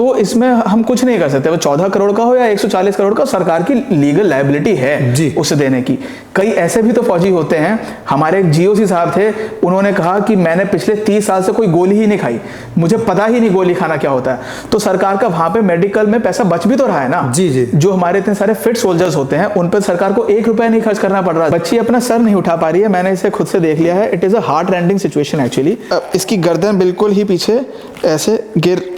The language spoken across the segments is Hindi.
तो इसमें हम कुछ नहीं कर सकते, वो 14 करोड़ का हो या 140 करोड़ का, सरकार की लीगल लायबिलिटी है उसे देने की। कई ऐसे भी तो फौजी होते हैं, हमारे एक जीओसी साहब थे, उन्होंने कहा कि मैंने पिछले 30 साल से कोई गोली ही नहीं खाई, मुझे पता ही नहीं गोली खाना क्या होता है। तो सरकार का वहां पे मेडिकल में पैसा बच भी तो रहा है ना। जो हमारे इतने सारे फिट सोल्जर्स होते हैं उन पर सरकार को 1 रुपया नहीं खर्च करना पड़ रहा। बच्ची अपना सर नहीं उठा पा रही है, मैंने इसे खुद से देख लिया है। It is a heart rending situation actually. इसकी गर्दन बिल्कुल ही पीछे ऐसे गिर।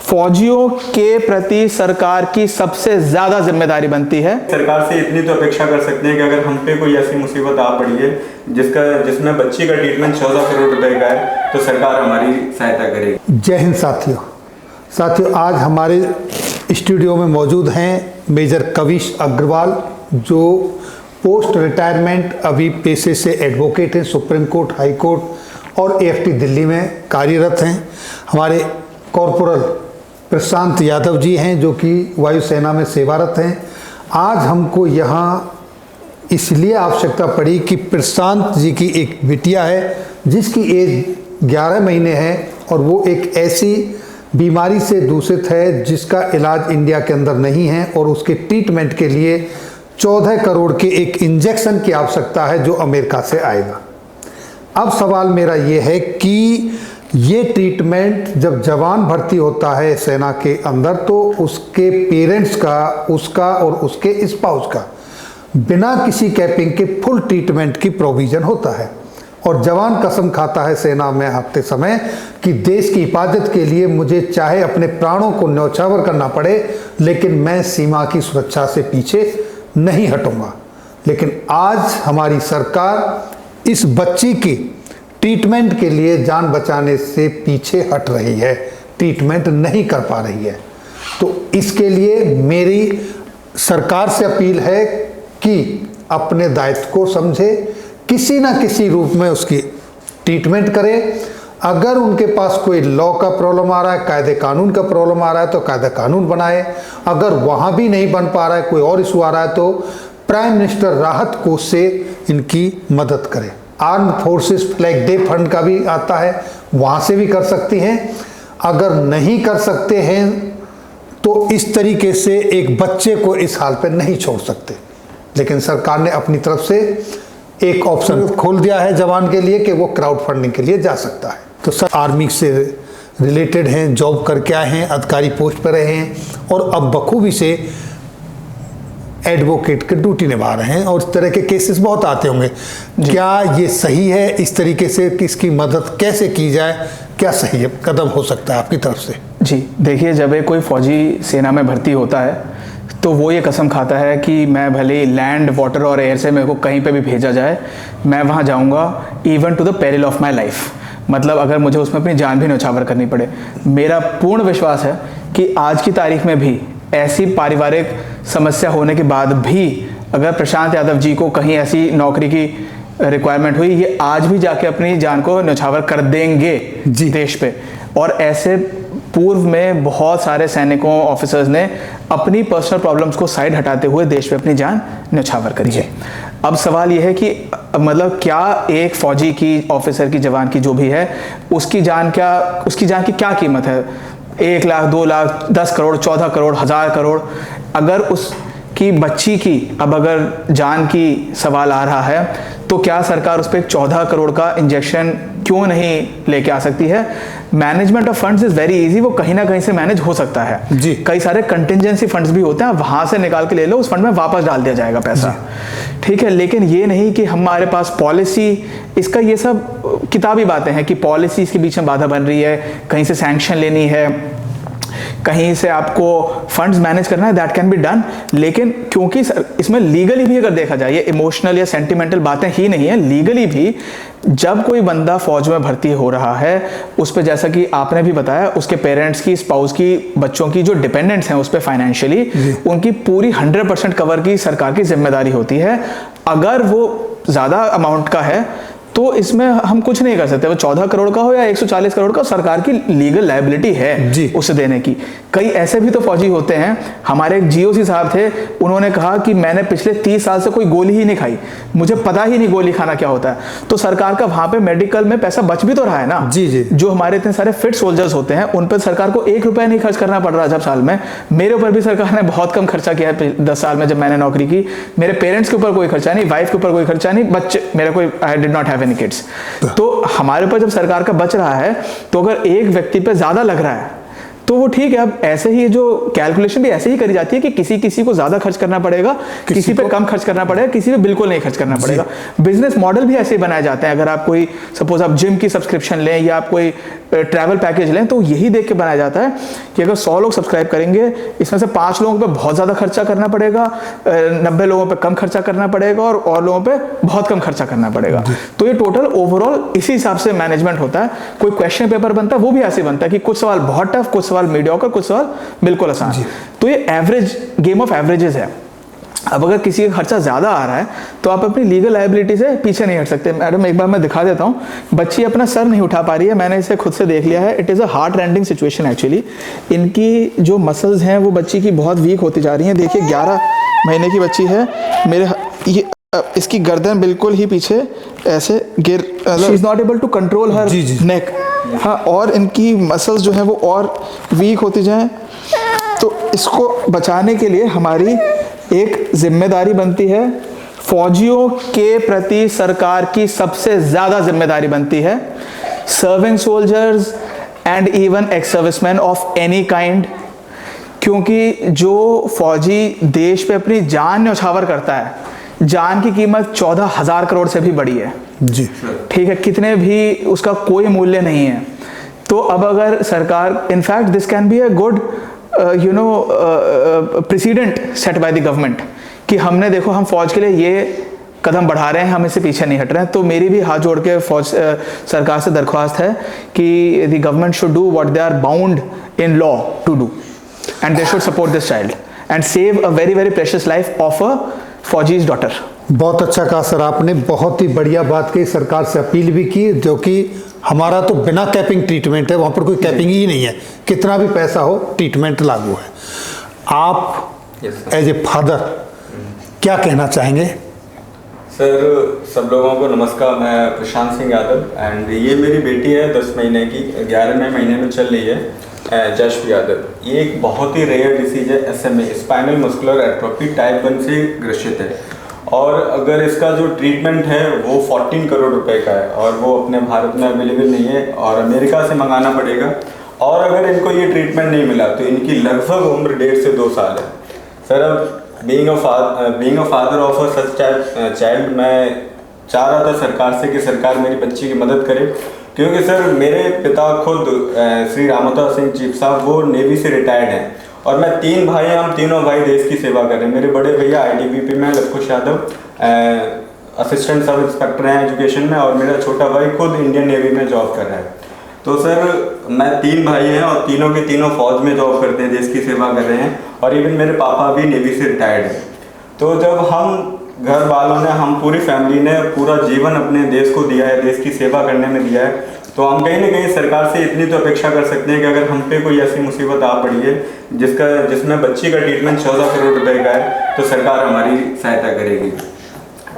फौजियों के प्रति सरकार की सबसे ज्यादा जिम्मेदारी बनती है। सरकार से इतनी तो अपेक्षा कर सकते हैं कि अगर हम पे कोई ऐसी मुसीबत आ पड़ी है जिसमें बच्ची का ट्रीटमेंट 14 करोड़ रुपए का है, तो सरकार हमारी सहायता करेगी। जय हिंद साथियों, आज हमारे स्टूडियो में मौजूद हैं मेजर कविश अग्रवाल, जो पोस्ट रिटायरमेंट अभी पेशे से एडवोकेट हैं, सुप्रीम कोर्ट, हाई कोर्ट और एएफटी दिल्ली में कार्यरत हैं। हमारे कॉर्पोरल प्रशांत यादव जी हैं, जो कि वायुसेना में सेवारत हैं। आज हमको यहाँ इसलिए आवश्यकता पड़ी कि प्रशांत जी की एक बिटिया है जिसकी एज 11 महीने है और वो एक ऐसी बीमारी से दूषित है जिसका इलाज इंडिया के अंदर नहीं है, और उसके ट्रीटमेंट के लिए 14 करोड़ के एक इंजेक्शन की आवश्यकता है जो अमेरिका से आएगा। अब सवाल मेरा ये है कि ये ट्रीटमेंट जब जवान भर्ती होता है सेना के अंदर, तो उसके पेरेंट्स का, उसका और उसके स्पाउस का बिना किसी कैपिंग के फुल ट्रीटमेंट की प्रोविज़न होता है। और जवान कसम खाता है सेना में आते समय कि देश की हिफाजत के लिए मुझे चाहे अपने प्राणों को न्यौछावर करना पड़े, लेकिन मैं सीमा की सुरक्षा से पीछे नहीं हटूंगा। लेकिन आज हमारी सरकार इस बच्ची की ट्रीटमेंट के लिए जान बचाने से पीछे हट रही है, ट्रीटमेंट नहीं कर पा रही है। तो इसके लिए मेरी सरकार से अपील है कि अपने दायित्व को समझे, किसी ना किसी रूप में उसकी ट्रीटमेंट करे। अगर उनके पास कोई लॉ का प्रॉब्लम आ रहा है, कायदे कानून का प्रॉब्लम आ रहा है, तो कायदा कानून बनाए। अगर वहाँ भी नहीं बन पा रहा है, कोई और इशू आ रहा है, तो प्राइम मिनिस्टर राहत कोष से इनकी मदद करें। Arm forces flag day fund का भी आता है, वहाँ से भी कर सकती हैं। अगर नहीं कर सकते हैं तो इस तरीके से एक बच्चे को इस हाल पर नहीं छोड़ सकते। लेकिन सरकार ने अपनी तरफ से एक ऑप्शन खोल दिया है जवान के लिए कि वो क्राउड फंडिंग के लिए जा सकता है। तो सर आर्मी से रिलेटेड हैं, जॉब करके आए हैं, अधिकारी पोस्ट पर रहे हैं और अब बखूबी से एडवोकेट की ड्यूटी निभा रहे हैं, और इस तरह के केसेस बहुत आते होंगे। क्या ये सही है इस तरीके से कि इसकी मदद कैसे की जाए, क्या सही कदम हो सकता है आपकी तरफ से? जी देखिए, जब कोई फौजी सेना में भर्ती होता है तो वो ये कसम खाता है कि मैं भले ही लैंड, वाटर और एयर से मेरे को कहीं पे भी भेजा जाए, मैं वहाँ जाऊँगा even to the peril of my life. मतलब अगर मुझे उसमें अपनी जान भी न्यौछावर करनी पड़े। मेरा पूर्ण विश्वास है कि आज की तारीख में भी ऐसी पारिवारिक समस्या होने के बाद भी अगर प्रशांत यादव जी को कहीं ऐसी नौकरी की रिक्वायरमेंट हुई, ये आज भी जाके अपनी जान को न्यौछावर कर देंगे देश पे। और ऐसे पूर्व में बहुत सारे सैनिकों, ऑफिसर्स ने अपनी पर्सनल प्रॉब्लम्स को साइड हटाते हुए देश पे अपनी जान न्यौछावर करी है। अब सवाल यह है कि मतलब क्या एक फौजी की, ऑफिसर की, जवान की जो भी है, उसकी जान की क्या कीमत है? 1 लाख, 2 लाख, 10 करोड़, 14 करोड़, 1000 करोड़। अगर उसकी बच्ची की अब अगर जान की सवाल आ रहा है, तो क्या सरकार उस पर 14 करोड़ का इंजेक्शन क्यों नहीं लेके आ सकती है? Management of funds is very easy, वो कहीं ना कहीं से मैनेज हो सकता है जी। कई सारे कंटिजेंसी फंड्स भी होते हैं, वहां से निकाल के ले लो, उस फंड में वापस डाल दिया जाएगा पैसा, ठीक है। लेकिन ये नहीं कि हमारे पास पॉलिसी, इसका ये सब किताबी बातें हैं कि पॉलिसी इसके बीच में बाधा बन रही है, कहीं से सैंक्शन लेनी है, कहीं से आपको फंड्स मैनेज करना है, दैट कैन बी डन। लेकिन क्योंकि इसमें लीगली भी अगर देखा जाए, ये इमोशनल या सेंटिमेंटल बातें ही नहीं है, लीगली भी जब कोई बंदा फौज में भर्ती हो रहा है, उस पर जैसा कि आपने भी बताया, उसके पेरेंट्स की, स्पाउस की, बच्चों की जो डिपेंडेंट्स हैं उस पर फाइनेंशियली उनकी पूरी 100% कवर की सरकार की जिम्मेदारी होती है। अगर वो ज़्यादा अमाउंट का है तो इसमें हम कुछ नहीं कर सकते, वो 14 करोड़ का हो या 140 करोड़ का, सरकार की लीगल लायबिलिटी है उसे देने की। कई ऐसे भी तो फौजी होते हैं, हमारे एक जीओसी साहब थे, उन्होंने कहा कि मैंने पिछले 30 साल से कोई गोली ही नहीं खाई, मुझे पता ही नहीं गोली खाना क्या होता है। तो सरकार का वहां पे मेडिकल में पैसा बच भी तो रहा है ना। जी जी। जो हमारे इतने सारे फिट सोल्जर्स होते हैं उन पर सरकार को 1 रुपया नहीं खर्च करना पड़ रहा जब साल में। मेरे ऊपर भी सरकार ने बहुत कम खर्चा किया है 10 साल में जब मैंने नौकरी की। मेरे पेरेंट्स के ऊपर कोई खर्चा नहीं, वाइफ के ऊपर कोई खर्चा नहीं, बच्चे मेरा कोई, I did not have any kids. तो हमारे ऊपर जब सरकार का बच रहा है, तो अगर एक व्यक्ति पे ज्यादा लग रहा है तो वो ठीक है। अब ऐसे ही जो कैलकुलेशन भी ऐसे ही करी जाती है कि किसी को ज्यादा खर्च करना पड़ेगा, किसी पे कम खर्च करना पड़ेगा, किसी पे बिल्कुल नहीं खर्च करना पड़ेगा। बिजनेस मॉडल भी ऐसे ही बनाए जाते हैं। अगर आप कोई सपोज आप जिम की सब्सक्रिप्शन लें या आप कोई ट्रैवल पैकेज लें, तो यही देख के बनाया जाता है कि अगर 100 लोग सब्सक्राइब करेंगे, इसमें से 5 लोगों पे बहुत ज्यादा खर्चा करना पड़ेगा, 90 लोगों पे कम खर्चा करना पड़ेगा और लोगों पे बहुत कम खर्चा करना पड़ेगा। तो ये टोटल ओवरऑल इसी हिसाब से मैनेजमेंट होता है। कोई क्वेश्चन पेपर बनता है वो भी ऐसे बनता है कि कुछ सवाल बहुत टफ, कुछ सवाल मीडियोकर, कुछ सवाल बिल्कुल आसान। तो ये एवरेज, गेम ऑफ एवरेजेस है। अब अगर किसी का खर्चा ज्यादा आ रहा है तो आप अपनी लीगल लायबिलिटी से पीछे नहीं हट सकते। मैडम एक बार मैं दिखा देता हूँ, बच्ची अपना सर नहीं उठा पा रही है, मैंने इसे खुद से देख लिया है। It is a heart rending situation actually. इनकी जो मसल्स हैं वो बच्ची की बहुत वीक होती जा रही हैं। देखिए 11 महीने की बच्ची है, मेरे ये इसकी गर्दन बिल्कुल ही पीछे ऐसे गिर, she is not able to control her neck. हाँ, और इनकी मसल्स जो है वो और वीक होती जाएं। तो इसको बचाने के लिए हमारी एक जिम्मेदारी बनती है, फौजियों के प्रति सरकार की सबसे ज्यादा जिम्मेदारी बनती है। Serving soldiers and even ex serviceman of any kind, क्योंकि जो फौजी देश पे अपनी जान न्यौछावर करता है, जान की कीमत 14,000 करोड़ से भी बड़ी है जी। ठीक है, कितने भी उसका कोई मूल्य नहीं है। तो अब अगर सरकार, in fact this can be a good president set by the government कि हमने देखो हम फौज के लिए ये कदम बढ़ा रहे हैं, हम इससे पीछे नहीं हट रहे हैं। तो मेरी भी हाथ जोड़ के फौज सरकार से दरख्वास्त है कि the government should do what they are bound in law to do and they should support this child and save a very very precious life of a fauji's daughter. बहुत अच्छा कहा सर आपने, बहुत ही बढ़िया बात की। सरकार से अपील भी की, जो कि हमारा तो बिना कैपिंग ट्रीटमेंट है, वहाँ पर कोई कैपिंग ही नहीं है, कितना भी पैसा हो ट्रीटमेंट लागू है। आप एज ए फादर क्या कहना चाहेंगे? सर सब लोगों को नमस्कार, मैं प्रशांत सिंह यादव एंड ये मेरी बेटी है 10 महीने की, 11वें महीने में चल रही है, जश्व यादव। ये एक बहुत ही रेयर डिसीज है, SMA spinal muscular atrophy type 1 से ग्रसित है। और अगर इसका जो ट्रीटमेंट है वो 14 करोड़ रुपए का है और वो अपने भारत में अवेलेबल नहीं है और अमेरिका से मंगाना पड़ेगा। और अगर इनको ये ट्रीटमेंट नहीं मिला तो इनकी लगभग उम्र 1.5 से 2 साल है। सर अब being a father of a such child, मैं चाह रहा था सरकार से कि सरकार मेरी बच्ची की मदद करे, क्योंकि सर मेरे पिता खुद श्री रामोता सिंह चीफ साहब वो नेवी से रिटायर्ड हैं और मैं 3 भाई हैं, हम तीनों भाई देश की सेवा कर रहे हैं। मेरे बड़े भैया ITBP में Lavkush Yadav assistant sub inspector हैं एजुकेशन में और मेरा छोटा भाई खुद इंडियन नेवी में जॉब कर रहा है। तो सर मैं 3 भाई हैं और तीनों के तीनों फौज में जॉब करते हैं, देश की सेवा कर रहे हैं और इवन मेरे पापा भी नेवी से रिटायर्ड हैं। तो जब हम घर वालों ने, हम पूरी फैमिली ने पूरा जीवन अपने देश को दिया है, देश की सेवा करने में दिया है, तो हम कहीं ना कहीं सरकार से इतनी तो अपेक्षा कर सकते हैं कि अगर हम पे कोई ऐसी मुसीबत आ पड़ी है जिसमें बच्ची का ट्रीटमेंट 14 करोड़ रुपए का है, तो सरकार हमारी सहायता करेगी।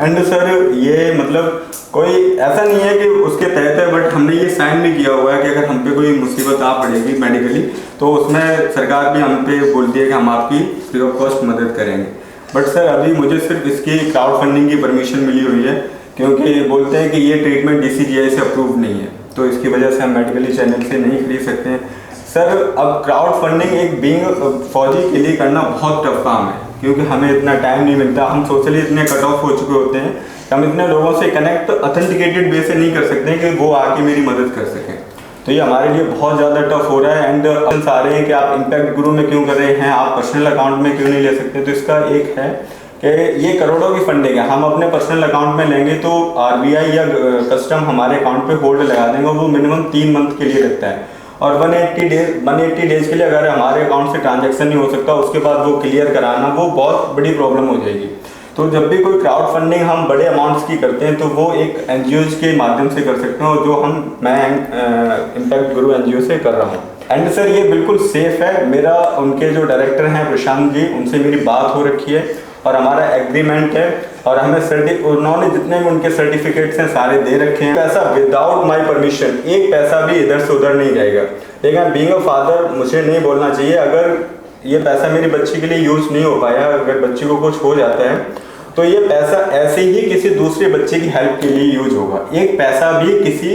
एंड सर ये मतलब कोई ऐसा नहीं है कि उसके तहत है, बट हमने ये साइन भी किया हुआ है कि अगर हम पे कोई मुसीबत आ पड़ेगी मेडिकली तो उसमें सरकार भी हम पे बोलती है कि हम आपकी फ्री ऑफ कॉस्ट मदद करेंगे। बट सर अभी मुझे सिर्फ इसकी क्राउड फंडिंग की परमिशन मिली हुई है, क्योंकि बोलते हैं कि ये ट्रीटमेंट DCGI से अप्रूव नहीं है, तो इसकी वजह से हम मेडिकली चैनल से नहीं खरीद सकते हैं। सर अब क्राउड फंडिंग एक बीइंग फौजी के लिए करना बहुत टफ काम है, क्योंकि हमें इतना टाइम नहीं मिलता, हम सोशली इतने कट ऑफ हो चुके होते हैं, हम इतने लोगों से कनेक्ट ऑथेंटिकेटेड वे से नहीं कर सकते कि वो आके मेरी मदद कर सकें। तो ये हमारे लिए बहुत ज़्यादा टफ हो रहा है। एंड ऑप्शंस आ रहे हैं कि आप इम्पैक्ट गुरु में क्यों कर रहे हैं, आप पर्सनल अकाउंट में क्यों नहीं ले सकते। तो इसका एक है कि ये करोड़ों की फंडिंग है, हम अपने पर्सनल अकाउंट में लेंगे तो RBI या कस्टम हमारे अकाउंट पे होल्ड लगा देंगे, वो मिनिमम 3 मंथ के लिए लगता है। और 180 डेज के लिए अगर हमारे अकाउंट से ट्रांजैक्शन नहीं हो सकता, उसके बाद वो क्लियर कराना वो बहुत बड़ी प्रॉब्लम हो जाएगी। तो जब भी कोई क्राउड फंडिंग हम बड़े अमाउंट्स की करते हैं तो वो एक NGOs के माध्यम से कर सकते हैं, और जो मैं इम्पैक्ट गुरु NGO से कर रहा हूँ। एंड सर ये बिल्कुल सेफ है। मेरा उनके जो डायरेक्टर हैं प्रशांत जी, उनसे मेरी बात हो रखी है और हमारा एग्रीमेंट है, और हमें उन्होंने जितने भी उनके सर्टिफिकेट्स हैं सारे दे रखे हैं। पैसा विदाउट माय परमिशन, एक पैसा भी इधर से उधर नहीं जाएगा। लेकिन बीइंग अ फादर मुझे नहीं बोलना चाहिए, अगर ये पैसा मेरी बच्ची के लिए यूज़ नहीं हो पाया, अगर बच्ची को कुछ हो जाता है तो ये पैसा ऐसे ही किसी दूसरे बच्चे की हेल्प के लिए यूज होगा। एक पैसा भी किसी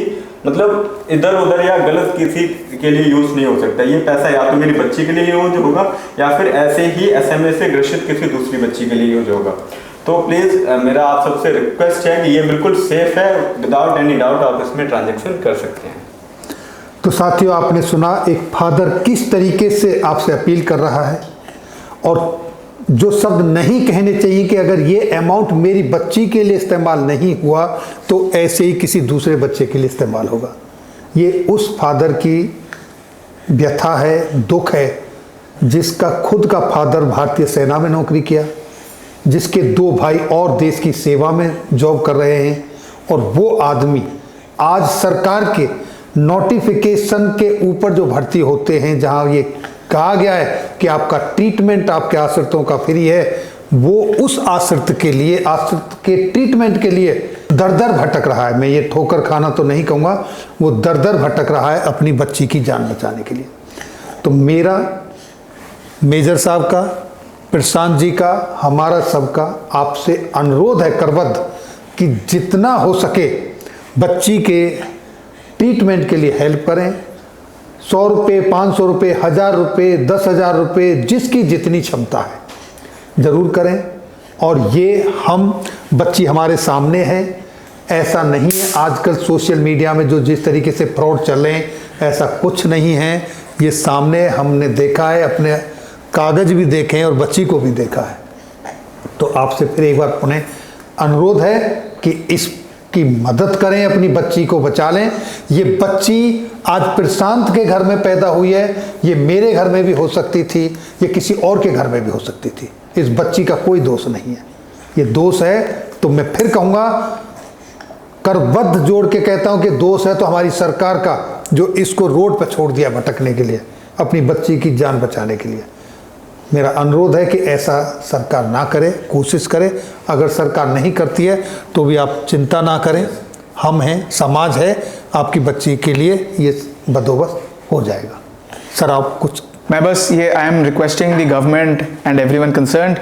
मतलब इधर उधर या गलत किसी के लिए यूज नहीं हो सकता। ये पैसा या तो मेरी बच्ची के लिए यूज होगा या फिर ऐसे ही एसएमएस से ग्रसित किसी दूसरी बच्ची के लिए यूज होगा। तो प्लीज़ मेरा आप सबसे रिक्वेस्ट है कि ये बिल्कुल सेफ है, विदाउट एनी डाउट आप इसमें ट्रांजेक्शन कर सकते हैं। तो साथियों, आपने सुना एक फादर किस तरीके से आपसे अपील कर रहा है, और जो शब्द नहीं कहने चाहिए कि अगर ये अमाउंट मेरी बच्ची के लिए इस्तेमाल नहीं हुआ तो ऐसे ही किसी दूसरे बच्चे के लिए इस्तेमाल होगा। ये उस फादर की व्यथा है, दुख है, जिसका खुद का फादर भारतीय सेना में नौकरी किया, जिसके 2 भाई और देश की सेवा में जॉब कर रहे हैं, और वो आदमी आज सरकार के नोटिफिकेशन के ऊपर जो भर्ती होते हैं, जहां ये कहा गया है कि आपका ट्रीटमेंट आपके आश्रितों का फ्री है, वो उस आश्रित के लिए, आश्रित के ट्रीटमेंट के लिए दर दर भटक रहा है। मैं ये ठोकर खाना तो नहीं कहूँगा, वो दर दर भटक रहा है अपनी बच्ची की जान बचाने के लिए। तो मेरा मेजर साहब का, प्रशांत जी का, हमारा सबका आपसे अनुरोध है करबद्ध कि जितना हो सके बच्ची के ट्रीटमेंट के लिए हेल्प करें। 100 रुपये, 500 रुपये, 1000 रुपये, 10,000 रुपये, जिसकी जितनी क्षमता है ज़रूर करें। और ये हम बच्ची हमारे सामने है, ऐसा नहीं है आजकल सोशल मीडिया में जो जिस तरीके से फ्रॉड चल रहे हैं, ऐसा कुछ नहीं है। ये सामने हमने देखा है, अपने कागज़ भी देखे हैं और बच्ची को भी देखा है। तो आपसे फिर एक बार पुनः अनुरोध है कि इसकी मदद करें, अपनी बच्ची को बचा लें। ये बच्ची आज प्रशांत के घर में पैदा हुई है, ये मेरे घर में भी हो सकती थी, ये किसी और के घर में भी हो सकती थी। इस बच्ची का कोई दोष नहीं है, ये दोष है तो मैं फिर कहूँगा, करबद्ध जोड़ के कहता हूँ कि दोष है तो हमारी सरकार का, जो इसको रोड पर छोड़ दिया भटकने के लिए, अपनी बच्ची की जान बचाने के लिए। मेरा अनुरोध है कि ऐसा सरकार ना करे, कोशिश करे। अगर सरकार नहीं करती है तो भी आप चिंता ना करें, हम हैं, समाज है, आपकी बच्ची के लिए ये बंदोबस्त हो जाएगा। सर आप कुछ? मैं बस ये I am requesting the government and everyone concerned,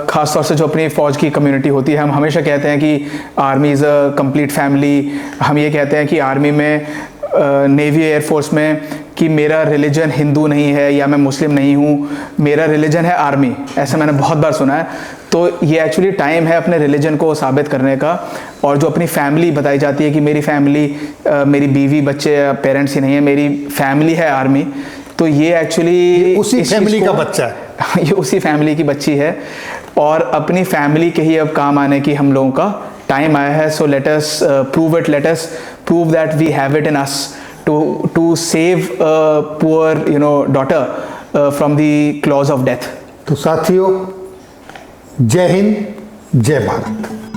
ख़ास तौर से जो अपनी फ़ौज की कम्युनिटी होती है, हम हमेशा कहते हैं कि army is a complete family. हम ये कहते हैं कि आर्मी में, नेवी, एयरफोर्स में, कि मेरा रिलीजन हिंदू नहीं है या मैं मुस्लिम नहीं हूँ, मेरा रिलीजन है आर्मी, ऐसा मैंने बहुत बार सुना है। तो ये एक्चुअली टाइम है अपने रिलीजन को साबित करने का। और जो अपनी फैमिली बताई जाती है कि मेरी फैमिली, मेरी बीवी बच्चे पेरेंट्स ही नहीं है, मेरी फैमिली है आर्मी, तो ये एक्चुअली उसी फैमिली का बच्चा है। ये उसी फैमिली की बच्ची है और अपनी फैमिली के ही अब काम आने की हम लोगों का टाइम आया है। So let us prove it, let us prove that we have it in us to save a poor daughter from the claws of death. तो साथियों, जय हिंद, जय भारत।